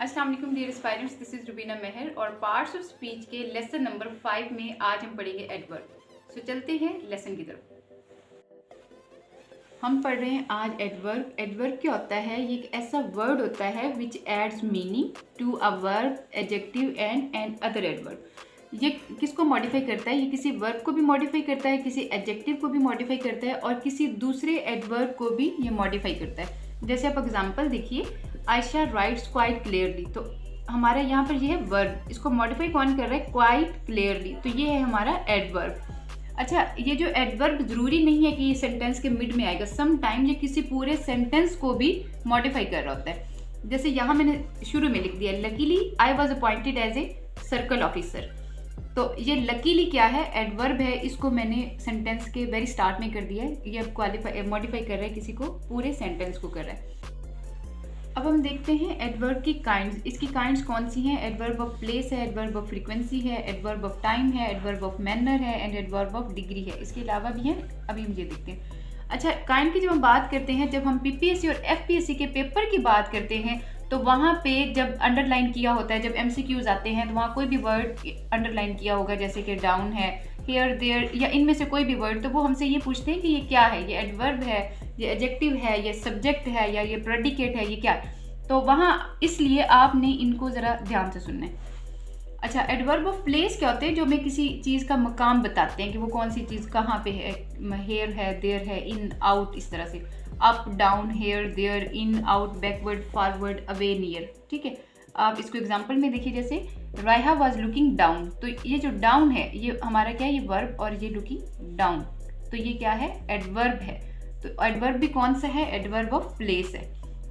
अस्सलाम वालेकुम dear aspirants, this is Rubina Mehar और पार्ट्स ऑफ स्पीच के लेसन नंबर 5 में आज हम पढ़ेंगे एडवर्ब। सो चलते हैं लेसन की तरफ। हम पढ़ रहे हैं आज एडवर्ब। एडवर्ब क्या होता है? ये एक ऐसा वर्ड होता है which adds meaning to a verb, adjective and other adverb. ये किसको मॉडिफाई करता है? ये किसी वर्ब को भी मॉडिफाई करता है, किसी एडजेक्टिव को भी मॉडिफाई करता है और किसी दूसरे एडवर्ब को भी ये मॉडिफाई करता है। जैसे आप एग्जांपल देखिए, आयशा राइट्स क्वाइट क्लियरली। तो हमारा यहाँ पर ये है वर्ब, इसको मॉडिफाई कौन कर रहा है? Quite clearly. तो ये है हमारा एडवर्ब। अच्छा, ये जो एडवर्ब ज़रूरी नहीं है कि ये सेंटेंस के मिड में आएगा, सम टाइम ये किसी पूरे सेंटेंस को भी मॉडिफाई कर रहा होता है। जैसे यहाँ मैंने शुरू में लिख दिया, luckily I was appointed as a circle officer. तो ये लकीली क्या है? एडवर्ब है, इसको मैंने सेंटेंस के वेरी स्टार्ट में कर दिया है। ये अब मॉडिफाई कर रहा है, किसी को पूरे सेंटेंस को कर रहा है। अब हम देखते हैं एडवर्ब की काइंड्स। इसकी काइंड्स कौन सी हैं? एडवर्ब ऑफ प्लेस है, एडवर्ब ऑफ फ्रीक्वेंसी है, एडवर्ब ऑफ टाइम है, एडवर्ब ऑफ मैनर है एंड एडवर्ब ऑफ डिग्री है। इसके अलावा भी हैं, अभी हम ये देखते हैं। अच्छा, काइंड की जब हम बात करते हैं, जब हम पीपीएससी और एफपीएससी के पेपर की बात करते हैं तो वहाँ पे जब अंडरलाइन किया होता है, जब एमसीक्यूज आते हैं तो वहाँ कोई भी वर्ड अंडरलाइन किया होगा, जैसे कि डाउन है, हियर, देयर या इनमें से कोई भी वर्ड, तो वो हमसे ये पूछते हैं कि ये क्या है? ये एडवर्ब है, ये एडजेक्टिव है, ये सब्जेक्ट है या ये प्रेडिकेट है, ये क्या है? तो वहाँ इसलिए आपने इनको ज़रा ध्यान से सुनना है। अच्छा, एडवर्ब ऑफ प्लेस क्या होते हैं? जो हमें किसी चीज़ का मकाम बताते हैं कि वो कौन सी चीज़ कहाँ पे है। हेयर है, देयर है, इन, आउट, इस तरह से up, down, here, there, in, out, backward, forward, away, near. ठीक है, आप इसको एग्जांपल में देखिए, जैसे रायहा वाज लुकिंग डाउन। तो ये जो डाउन है ये हमारा क्या है? ये वर्ब, और ये लुकिंग डाउन, तो ये क्या है? एडवर्ब है। तो एडवर्ब भी कौन सा है? एडवर्ब ऑफ प्लेस है।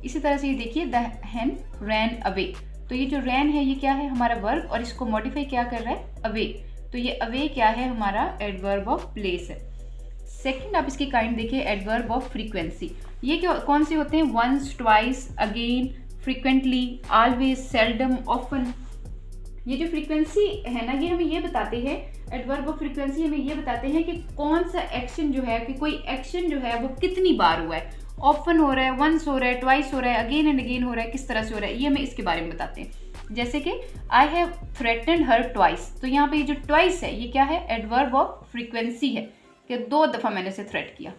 इसी तरह से ये देखिए, द hen ran away। तो ये जो रैन है ये क्या है? हमारा वर्ब, और इसको मॉडिफाई क्या कर रहा है? अवे। तो ये अवे क्या है? हमारा एडवर्ब ऑफ प्लेस है। सेकंड, आप इसकी काइंड देखिए, एडवर्ब ऑफ फ्रीक्वेंसी। ये क्या कौन से होते हैं? Once, twice, again, frequently, always, seldom, often. ये जो फ्रीक्वेंसी है ना, ये हमें ये बताते हैं, एडवर्ब ऑफ फ्रीक्वेंसी हमें ये बताते हैं कि कौन सा एक्शन जो है, कि कोई एक्शन जो है वो कितनी बार हुआ है। ऑफन हो रहा है, वंस हो रहा है, ट्वाइस हो रहा है, अगेन एंड अगेन हो रहा है, किस तरह से हो रहा है, ये हमें इसके बारे में बताते हैं। जैसे कि I have threatened her twice. तो यहाँ पे ये जो ट्वाइस है ये क्या है? एडवर्ब ऑफ फ्रीक्वेंसी है, कि 2 दफ़ा मैंने उसे थ्रेट किया।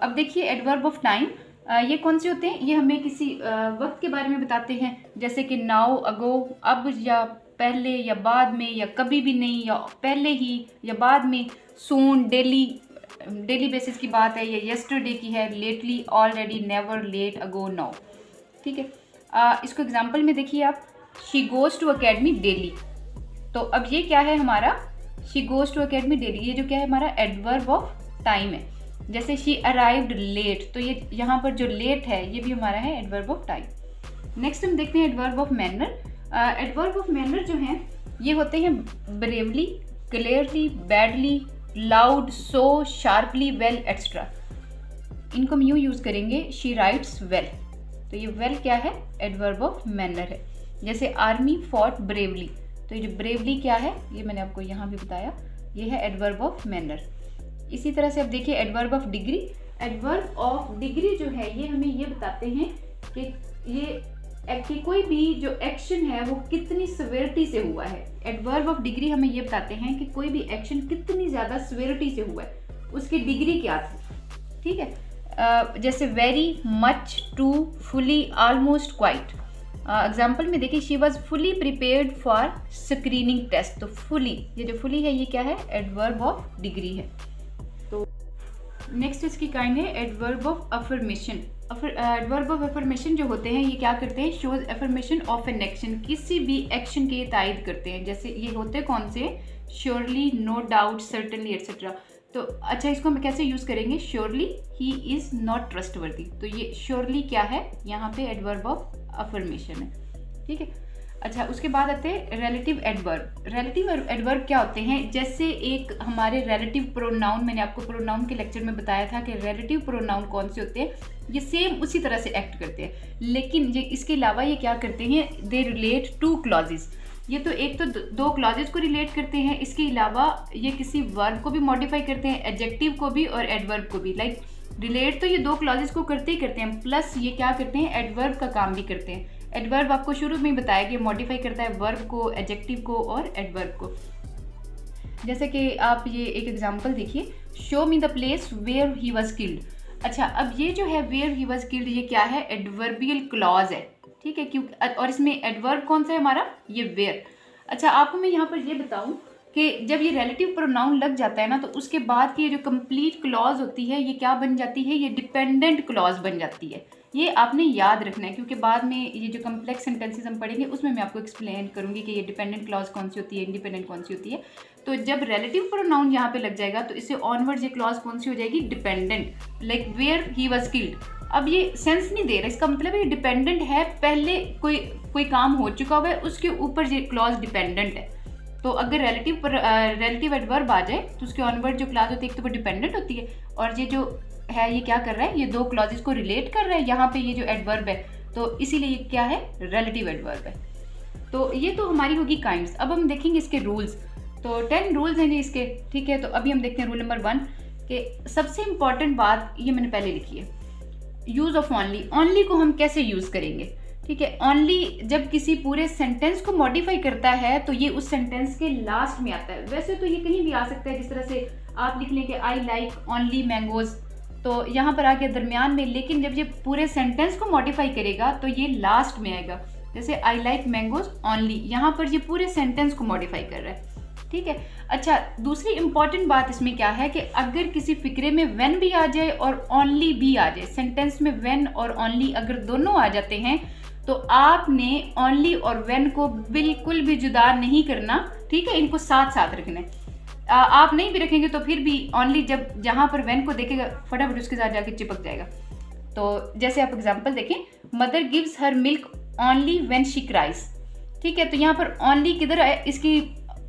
अब देखिए एडवर्ब ऑफ टाइम। ये कौन से होते हैं? ये हमें किसी वक्त के बारे में बताते हैं, जैसे कि नाउ, अगो, अब या पहले या बाद में, या कभी भी नहीं, या पहले ही या बाद में, सून, डेली बेसिस की बात है, ये येस्टरडे की है, lately, already, never, late, ago, now. ठीक है, इसको एग्जांपल में देखिए आप, she goes to academy daily. तो अब ये क्या है हमारा? She goes to academy daily. ये जो क्या है? हमारा एडवर्ब ऑफ टाइम है। जैसे शी अराइव्ड लेट, तो ये यहाँ पर जो लेट है ये भी हमारा है एडवर्ब ऑफ टाइम। नेक्स्ट हम देखते हैं adverb of manner. Adverb of manner जो हैं ये होते हैं ब्रेवली, क्लियरली, बैडली, लाउड, सो, शार्पली, वेल, एक्स्ट्रा। इनको हम यूँ यूज़ करेंगे, शी राइट्स वेल। तो ये वेल क्या है? एडवर्ब ऑफ मैनर है। जैसे आर्मी फॉट ब्रेवली। तो ये जो ब्रेवली क्या है? ये मैंने आपको यहाँ भी बताया, ये है एडवर्ब ऑफ मैनर। इसी तरह से अब देखिए adverb of degree. Adverb of degree जो है ये हमें ये बताते हैं कि ये कोई भी जो एक्शन है वो कितनी सिवियरिटी से हुआ है। एडवर्ब ऑफ डिग्री हमें ये बताते हैं कि कोई भी एक्शन कितनी ज़्यादा सिवियरिटी से हुआ है, उसकी डिग्री क्या थी। ठीक है, जैसे very, much, too, fully, almost, quite. Example में देखिए, she was fully prepared for screening test. तो फुली, ये जो फुली है ये क्या है? एडवर्ब ऑफ डिग्री है। तो नेक्स्ट इसकी काइंड है adverb of affirmation. Adverb of affirmation जो होते हैं ये क्या करते हैं? Shows affirmation of an action, किसी भी एक्शन के तायद करते हैं। जैसे ये होते हैं कौन से? Surely, no doubt, certainly, etcetera. तो अच्छा, इसको हम कैसे यूज़ करेंगे? Surely he is not trustworthy. तो ये श्योरली क्या है? यहाँ पे एडवर्ब ऑफ अफर्मेशन है। ठीक है, अच्छा उसके बाद आते हैं रिलेटिव एडवर्ब। रिलेटिव एडवर्ब क्या होते हैं? जैसे एक हमारे रिलेटिव प्रोनाउन, मैंने आपको प्रोनाउन के लेक्चर में बताया था कि रिलेटिव प्रोनाउन कौन से होते हैं, ये सेम उसी तरह से एक्ट करते हैं, लेकिन ये इसके अलावा ये क्या करते हैं? They relate to clauses. ये तो एक तो 2 क्लॉजेस को रिलेट करते हैं, इसके अलावा ये किसी वर्ब को भी मॉडिफाई करते हैं, एडजेक्टिव को भी और एडवर्ब को भी। लाइक रिलेट तो ये 2 क्लॉजेस को करते ही करते हैं, प्लस ये क्या करते हैं? एडवर्ब का काम भी करते हैं। एडवर्ब आपको शुरू में बताया कि मॉडिफाई करता है वर्ब को, एडजेक्टिव को और एडवर्ब को। जैसे कि आप ये एक एग्जांपल देखिए, show me the place where he was killed. अच्छा, अब ये जो है वेयर ही वॉज किल्ड, ये क्या है, एडवर्बियल क्लॉज है, ठीक है, क्योंकि और इसमें एडवर्ब कौन सा है हमारा, ये वेयर। अच्छा, आपको मैं यहाँ पर ये बताऊँ कि जब ये रिलेटिव प्रोनाउन लग जाता है ना, तो उसके बाद की ये जो कंप्लीट क्लॉज होती है ये क्या बन जाती है, ये डिपेंडेंट क्लॉज बन जाती है। ये आपने याद रखना है, क्योंकि बाद में ये जो कम्प्लेक्स सेंटेंसेस हम पढ़ेंगे उसमें मैं आपको एक्सप्लेन करूंगी कि ये डिपेंडेंट क्लॉज कौन सी होती है, इंडिपेंडेंट कौन सी होती है। तो जब रिलेटिव प्रोनाउन यहाँ पे लग जाएगा तो इससे ऑनवर्ड्स ये क्लॉज कौन सी हो जाएगी, dependent, like where he was killed. अब ये सेंस नहीं दे रहा, इसका मतलब ये डिपेंडेंट है, पहले कोई काम हो चुका हुआ है उसके ऊपर ये क्लॉज डिपेंडेंट है। तो अगर रिलेटिव एडवर्ब आ जाए तो उसके ऑनवर्ड जो क्लॉज होती है एक तो वो डिपेंडेंट होती है, और ये जो है ये क्या कर रहा है, ये दो क्लॉजेस को रिलेट कर रहा है यहाँ पे ये जो एडवर्ब है, तो इसीलिए ये क्या है, रिलेटिव एडवर्ब है। तो ये तो हमारी होगी काइंड्स। अब हम देखेंगे इसके रूल्स। तो 10 रूल्स हैं जी इसके, ठीक है। तो अभी हम देखते हैं रूल नंबर 1 कि सबसे इंपॉर्टेंट बात ये मैंने पहले लिखी है, यूज ऑफ ऑनली। ऑनली को हम कैसे यूज करेंगे, ठीक है। ऑनली जब किसी पूरे सेंटेंस को मॉडिफाई करता है तो ये उस सेंटेंस के लास्ट में आता है। वैसे तो ये कहीं भी आ सकता है, जिस तरह से आप लिख लें कि आई लाइक ओनली मैंगोज, तो यहाँ पर आ गया दरमियान में, लेकिन जब ये पूरे सेंटेंस को मॉडिफाई करेगा तो ये लास्ट में आएगा। जैसे आई लाइक मैंगोज ओनली, यहाँ पर ये पूरे सेंटेंस को मॉडिफाई कर रहा है, ठीक है। अच्छा, दूसरी इंपॉर्टेंट बात इसमें क्या है कि अगर किसी फिक्रे में व्हेन भी आ जाए और ओनली भी आ जाए, सेंटेंस में व्हेन और ओनली अगर दोनों आ जाते हैं तो आपने ओनली और व्हेन को बिल्कुल भी जुदा नहीं करना, ठीक है, इनको साथ साथ रखना है। आप नहीं भी रखेंगे तो फिर भी ओनली जब जहाँ पर व्हेन को देखेगा फटाफट उसके साथ जाके चिपक जाएगा। तो जैसे आप एग्जांपल देखें, mother gives her milk only when she cries, ठीक है। तो यहाँ पर ओनली किधर है, इसकी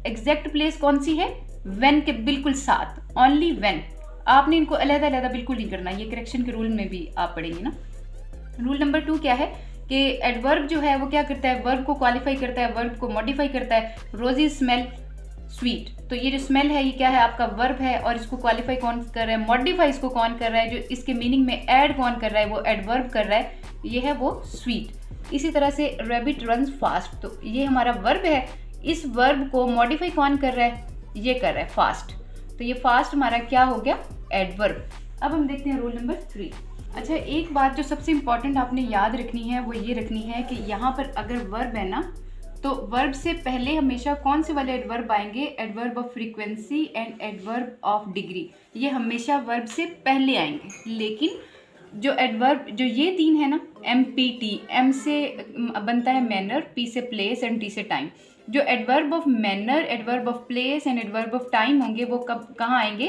एग्जैक्ट प्लेस कौन सी है, व्हेन के बिल्कुल साथ, ओनली व्हेन। आपने इनको अलग अलग बिल्कुल नहीं करना, ये करेक्शन के रूल में भी आप पढ़ेंगे ना। रूल नंबर 2 क्या है कि एडवर्ब जो है वो क्या करता है, वर्ब को क्वालिफाई करता है, वर्ब को मॉडिफाई करता है। रोजी स्मेल स्वीट, तो ये जो स्मेल है ये क्या है, आपका वर्ब है, और इसको क्वालिफाई कौन कर रहा है, मॉडिफाई इसको कौन कर रहा है, जो इसके मीनिंग में ऐड कौन कर रहा है, वो एडवर्ब कर रहा है, ये है वो स्वीट। इसी तरह से रैबिट रन्स फास्ट, तो ये हमारा वर्ब है, इस वर्ब को मॉडिफाई कौन कर रहा है, ये कर रहा है फास्ट, तो ये फास्ट हमारा क्या हो गया, एडवर्ब। अब हम देखते हैं रूल नंबर 3। अच्छा, एक बात जो सबसे इंपॉर्टेंट आपने याद रखनी है वो ये रखनी है कि यहाँ पर अगर वर्ब है ना, तो वर्ब से पहले हमेशा कौन से वाले एडवर्ब आएंगे, adverb of frequency and adverb of degree, ये हमेशा वर्ब से पहले आएंगे। लेकिन जो एडवर्ब जो ये 3 है ना, MPT, M से बनता है मैनर, P से प्लेस एंड T से टाइम। जो adverb of manner, adverb of place and adverb of time होंगे वो कहाँ आएंगे,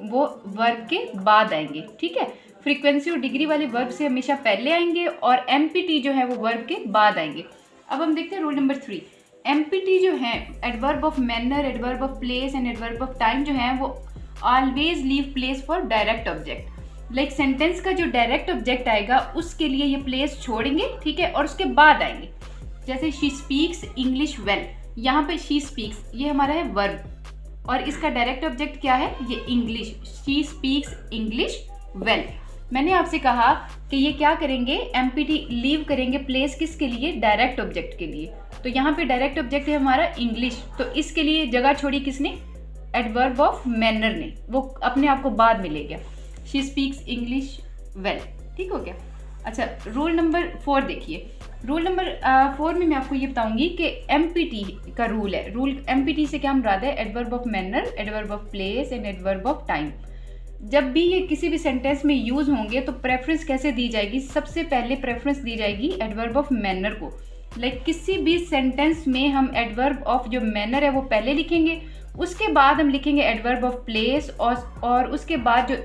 वो वर्ब के बाद आएंगे, ठीक है। फ्रीक्वेंसी और डिग्री वाले वर्ब से हमेशा पहले आएंगे और MPT जो है वो वर्ब के बाद आएंगे। अब हम देखते हैं रूल नंबर 3। MPT जो है, adverb of manner, adverb of place and adverb of time जो है वो always leave place for direct object. Like sentence का जो डायरेक्ट ऑब्जेक्ट आएगा उसके लिए ये प्लेस छोड़ेंगे, ठीक है, और उसके बाद आएंगे। जैसे शी स्पीक्स इंग्लिश वेल, यहाँ पे शी स्पीक्स ये हमारा है वर्ब और इसका डायरेक्ट ऑब्जेक्ट क्या है, ये English, she speaks English well. मैंने आपसे कहा कि ये क्या करेंगे, MPT लीव करेंगे प्लेस किसके लिए, डायरेक्ट ऑब्जेक्ट के लिए। तो यहाँ पे डायरेक्ट ऑब्जेक्ट है हमारा इंग्लिश, तो इसके लिए जगह छोड़ी किसने, एडवर्ब ऑफ मैनर ने, वो अपने आप को बाद में ले गया, शी स्पीक्स इंग्लिश वेल, ठीक हो गया। अच्छा, रूल नंबर 4 देखिए। रूल नंबर 4 में मैं आपको ये बताऊंगी कि MPT का रूल है। रूल MPT से क्या मुराद है, adverb of manner, adverb of place and adverb of time. जब भी ये किसी भी सेंटेंस में यूज होंगे तो प्रेफरेंस कैसे दी जाएगी, सबसे पहले प्रेफरेंस दी जाएगी एडवर्ब ऑफ मैनर को। लाइक किसी भी सेंटेंस में हम एडवर्ब ऑफ जो मैनर है वो पहले लिखेंगे, उसके बाद हम लिखेंगे एडवर्ब ऑफ प्लेस, और उसके बाद जो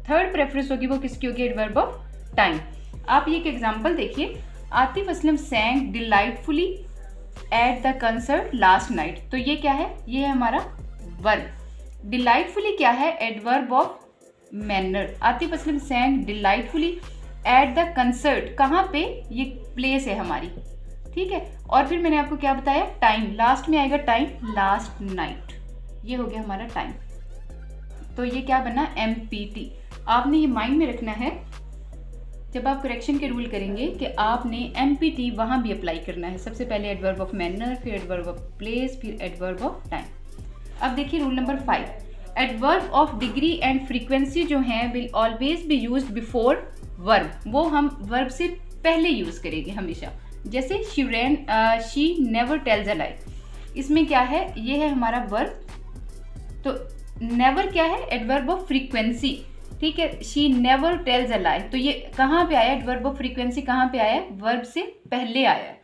थर्ड प्रेफरेंस होगी वो किसकी होगी, एडवर्ब ऑफ टाइम। आप ये एक एग्जाम्पल देखिए, Atif Aslam sang delightfully at the concert last night, तो ये क्या है, ये है हमारा वर्ब। डिलाइटफुली क्या है, adverb of manner. Atif Aslam sang delightfully at the concert, कहाँ पे, ये प्लेस है हमारी, ठीक है। और फिर मैंने आपको क्या बताया, टाइम, लास्ट में आएगा टाइम, लास्ट नाइट, ये हो गया हमारा टाइम। तो ये क्या बना, MPT। आपने ये माइंड में रखना है जब आप करेक्शन के रूल करेंगे कि आपने NPT वहाँ भी अप्लाई करना है। सबसे पहले एडवर्ब ऑफ मैनर, फिर एडवर्ब ऑफ प्लेस, फिर एडवर्ब ऑफ टाइम। अब देखिए rule number 5, adverb of degree and frequency जो हैं will always be used before verb, वो हम वर्ब से पहले यूज़ करेंगे हमेशा। जैसे शी नेवर टेल्स अ लाई, इसमें क्या है, ये है हमारा वर्ब, तो नेवर क्या है, एडवर्ब ऑफ फ्रीक्वेंसी, ठीक है। शी नेवर टेल्स अ लाई, तो ये कहाँ पे आया, एडवर्ब ऑफ फ्रीक्वेंसी कहाँ पे आया है, वर्ब से पहले आया है।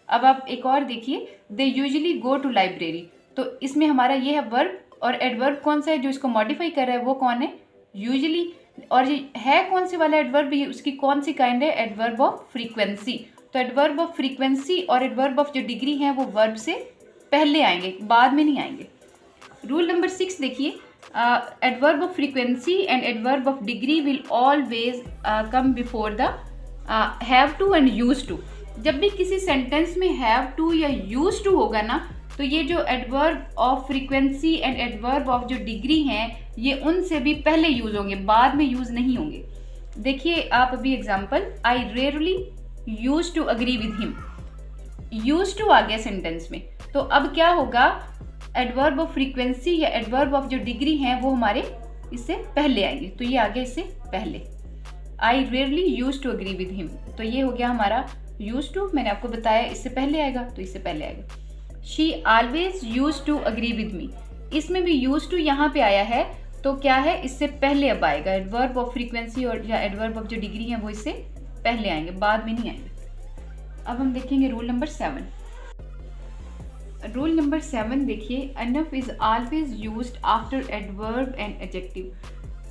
अब आप एक और देखिए, they usually go to library, तो इसमें हमारा ये है वर्ब, और एडवर्ब कौन सा है जो इसको मॉडिफाई कर रहा है, वो कौन है, यूजुअली। और ये है कौन से वाला एडवर्ब, ये उसकी कौन सी काइंड है, एडवर्ब ऑफ फ्रीक्वेंसी। तो एडवर्ब ऑफ फ्रीक्वेंसी और एडवर्ब ऑफ जो डिग्री है वो वर्ब से पहले आएंगे, बाद में नहीं आएंगे। रूल नंबर 6 देखिए, adverb of frequency and adverb of degree will always come before the have to and use to. जब भी किसी सेंटेंस में हैव टू या यूज टू होगा ना, तो ये जो adverb of frequency and adverb of जो डिग्री हैं ये उनसे भी पहले यूज होंगे, बाद में यूज नहीं होंगे। देखिए आप अभी example, I rarely use to agree with him, use to आ गया सेंटेंस में, तो अब क्या होगा, एडवर्ब ऑफ फ्रीक्वेंसी या एडवर्ब ऑफ जो डिग्री हैं वो हमारे इससे पहले आएंगे, तो ये आ गया इससे पहले। I rarely use to agree with him, तो ये हो गया हमारा यूज टू, मैंने आपको बताया इससे पहले आएगा, तो इससे पहले आएगा। She always use to agree with me, इसमें भी यूज टू यहाँ पे आया है, तो क्या है, इससे पहले अब आएगा। एडवर्ब ऑफ फ्रीक्वेंसी और या एडवर्ब ऑफ जो डिग्री है वो इससे पहले आएंगे, बाद में नहीं आएंगे। अब हम देखेंगे रूल नंबर 7। रूल नंबर 7 देखिए, enough is always used after adverb and adjective.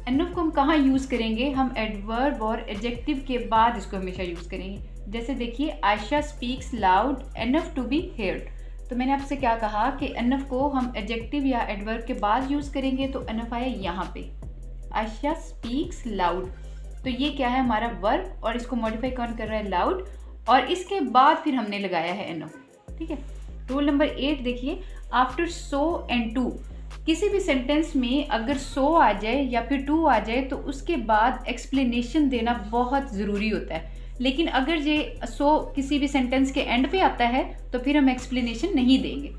Enough को हम कहाँ यूज़ करेंगे, हम एडवर्ब और एडजेक्टिव के बाद इसको हमेशा यूज़ करेंगे। जैसे देखिए, Ayesha speaks loud enough to be heard, तो मैंने आपसे क्या कहा कि एनफ को हम एडजेक्टिव या एडवर्ब के बाद यूज़ करेंगे, तो एनफ आया यहाँ पे, आयशा स्पीक्स लाउड, तो ये क्या है हमारा वर्ब, और इसको मॉडिफाई कौन कर रहा है, लाउड, और इसके बाद फिर हमने लगाया है एनफ, ठीक है। रूल नंबर 8 देखिए, आफ्टर सो एंड टू, किसी भी सेंटेंस में अगर सो आ जाए या फिर टू आ जाए तो उसके बाद एक्सप्लेनेशन देना बहुत ज़रूरी होता है। लेकिन अगर ये सो किसी भी सेंटेंस के एंड पे आता है तो फिर हम एक्सप्लेनेशन नहीं देंगे,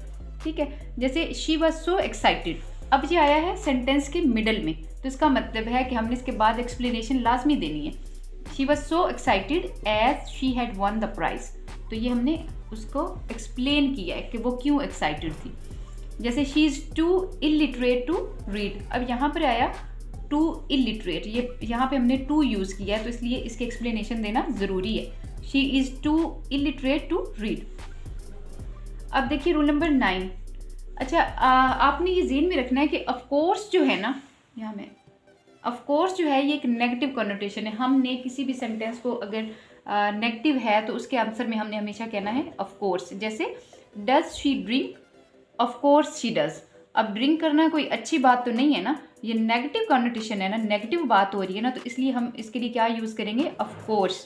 ठीक है। जैसे शी वॉज सो एक्साइटेड, अब ये आया है सेंटेंस के मिडल में, तो इसका मतलब है कि हमने इसके बाद एक्सप्लेनेशन लाजमी देनी है। She was so excited as she had won the prize, तो ये हमने उसको एक्सप्लेन किया है कि वो क्यों एक्साइटेड थी। जैसे she is too illiterate to read, अब यहाँ पर आया टू इलिटरेट, ये यहाँ पे हमने टू यूज़ किया है, तो इसलिए इसकी एक्सप्लेनेशन देना ज़रूरी है। She is too illiterate to read. अब देखिए रूल नंबर 9। अच्छा, आपने ये ज़हन में रखना है कि ऑफकोर्स जो है ना, यहाँ में ऑफकोर्स जो है ये एक नेगेटिव कॉनोटेशन है। हमने किसी भी सेंटेंस को अगर नेगेटिव है तो उसके आंसर में हमने हमेशा कहना है ऑफकोर्स। जैसे does she drink, of course she does. अब ड्रिंक करना कोई अच्छी बात तो नहीं है ना, ये नेगेटिव कॉनोटेशन है ना, नेगेटिव बात हो रही है ना, तो इसलिए हम इसके लिए क्या यूज़ करेंगे, of course.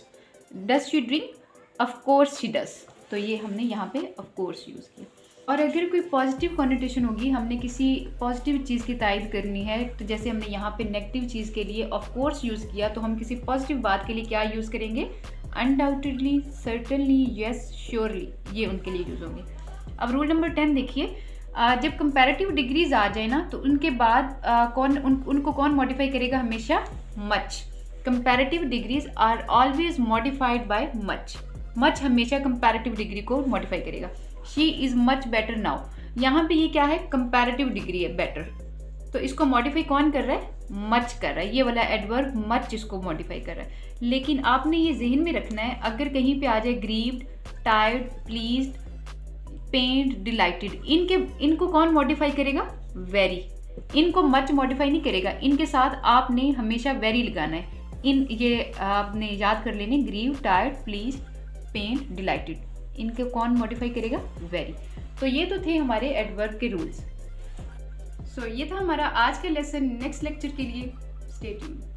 Does she drink, of course she does, तो ये हमने यहाँ पे ऑफकोर्स यूज़ किया। और अगर कोई पॉजिटिव कॉनोटेशन होगी, हमने किसी पॉजिटिव चीज़ की तायद करनी है, तो जैसे हमने यहाँ पे नेगेटिव चीज़ के लिए ऑफकोर्स यूज़ किया, तो हम किसी पॉजिटिव बात के लिए क्या यूज़ करेंगे, अनडाउटेडली, सर्टनली, येस, श्योरली, ये उनके लिए यूज़ होंगे। अब रूल नंबर 10 देखिए, जब कंपैरेटिव डिग्रीज आ जाए ना तो उनके बाद उनको कौन मॉडिफाई करेगा, हमेशा much. Comparative degrees are always modified by much. Much हमेशा कंपैरेटिव डिग्री को मॉडिफाई करेगा। She is much better now, यहाँ पे ये क्या है, कंपैरेटिव डिग्री है बेटर, तो इसको मॉडिफाई कौन कर रहा है, मच कर रहा है, ये वाला एडवर्ब मच इसको मॉडिफाई कर रहा है। लेकिन आपने ये जहन में रखना है, अगर कहीं पे आ जाए ग्रीव्ड, टायर्ड, प्लीज्ड, पेन्ड, डिलाइटेड, इनको कौन मॉडिफाई करेगा, वेरी। इनको मच मॉडिफाई नहीं करेगा, इनके साथ आपने हमेशा वेरी लगाना है। ये आपने याद कर लेने, ग्रीव, टायर्ड, प्लीज्ड, पेन्ड, डिलाइटेड, इनको कौन मॉडिफाई करेगा, वेरी। तो ये तो थे हमारे एडवर्ब के रूल्स। सो ये था हमारा आज का लेसन। नेक्स्ट लेक्चर के लिए स्टे ट्यून्ड।